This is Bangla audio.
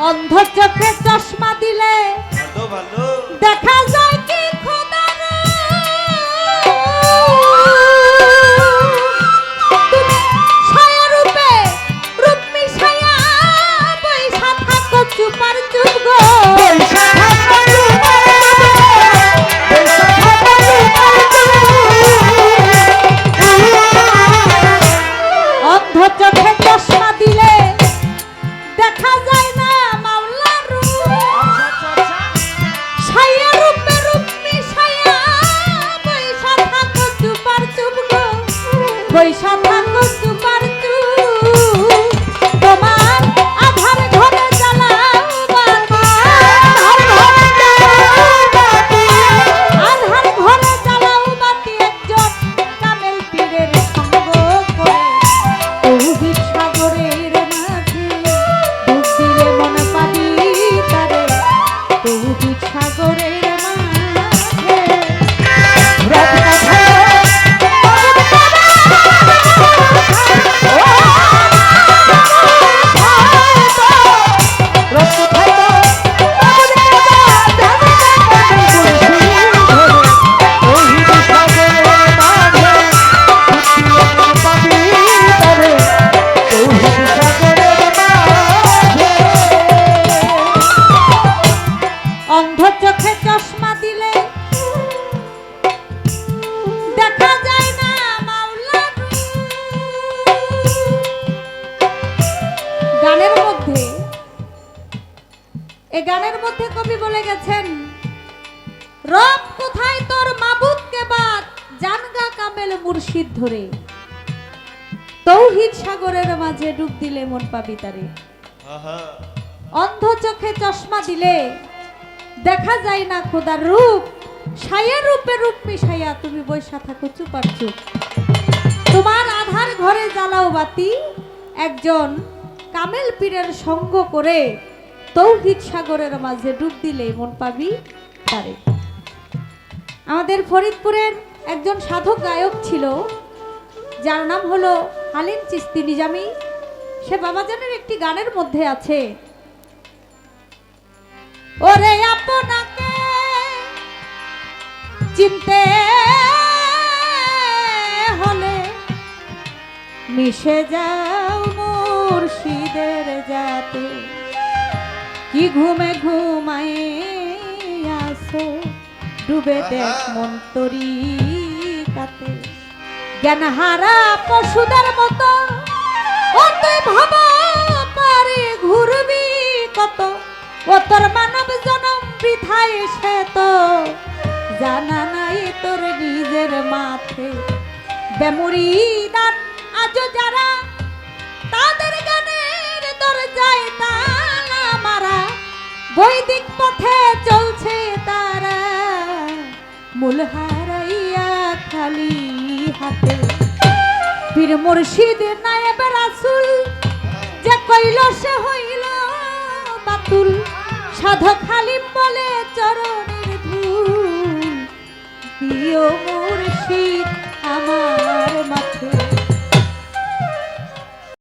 অন্ধ চোখে চশমা দিলে দেখা যায় কি খোদার ছায়া রূপে রূপ মিশাইয়া বৈশা থাকো চুপার চুপ গো অন্ধ চোখে চশমা দিলে দেখা যায় না মাওলার রূপ ছায়া রূপে রূপ মিশাইয়া বৈশা থাকো চুপার চুপ গো বৈশা থাকো চুপার চুপ তোমার আধার ঘরে জ্বালাও বাতি আধার ঘরে জ্বালাও বাতি একজন কামেল পীরের সঙ্গ করে তৌহিদ সাগরের মাঝে ডুব দিলে মন পাবি তারে তৌহিদ সাগরের মাঝে রব অন্ধ চোখে চশমা দিলে দেখা যায় না মাওলার গানের মধ্যে এই গানের মধ্যে কবি বলে গেছেন রব কোথায় তোর মাবুদকে বাদ জানগা কামেল মুর্শিদ ধরে তৌহিদ সাগরের মাঝে ডুব দিলে মন পাবি তারে অন্ধ চোখে চশমা দিলে দেখা যায় না খোদার রূপ ছায়া রূপে রূপ মিশাইয়া তুমি বৈশা থাকো চুপার চুপ তোমার আধার ঘরে জ্বালাও বাতি একজন কামেল পীরের সঙ্গ করে তৌহিদ সাগরের মাঝে ডুব দিলে মন পাবি তারে আমাদের ফরিদপুরের একজন সাধক গায়ক ছিল যার নাম হলো হালিম চিস্তি নিজামি সে বাবাজানের একটি গানের মধ্যে আছে ওরে আপনাকে চিনতে হলে মিশে যাও মুর্শিদের জাতে কি ঘুমে ঘুমাই আসো ডুবে দেখ মন তরিকাতে জ্ঞান হারা পশুদের মতো ও তুই ভাবা পারে ঘুরবি কত ও তোর মানব জনম বৃথায় সে তো জানা নাই তোর নিজের মাথে বেমুরি দান আজ যারা তাদের গানের দরজায় তালা মারা বৈদিক পথে চলছে তারা মূল হারাইয়া খালি হাতে পীর মুর্শিদ নায়েব রাসূল যে কইল সে হইল বাতুল সাধক হালিম বলে চরণের ধূল প্রিয় মুর্শিদ আমার মাথে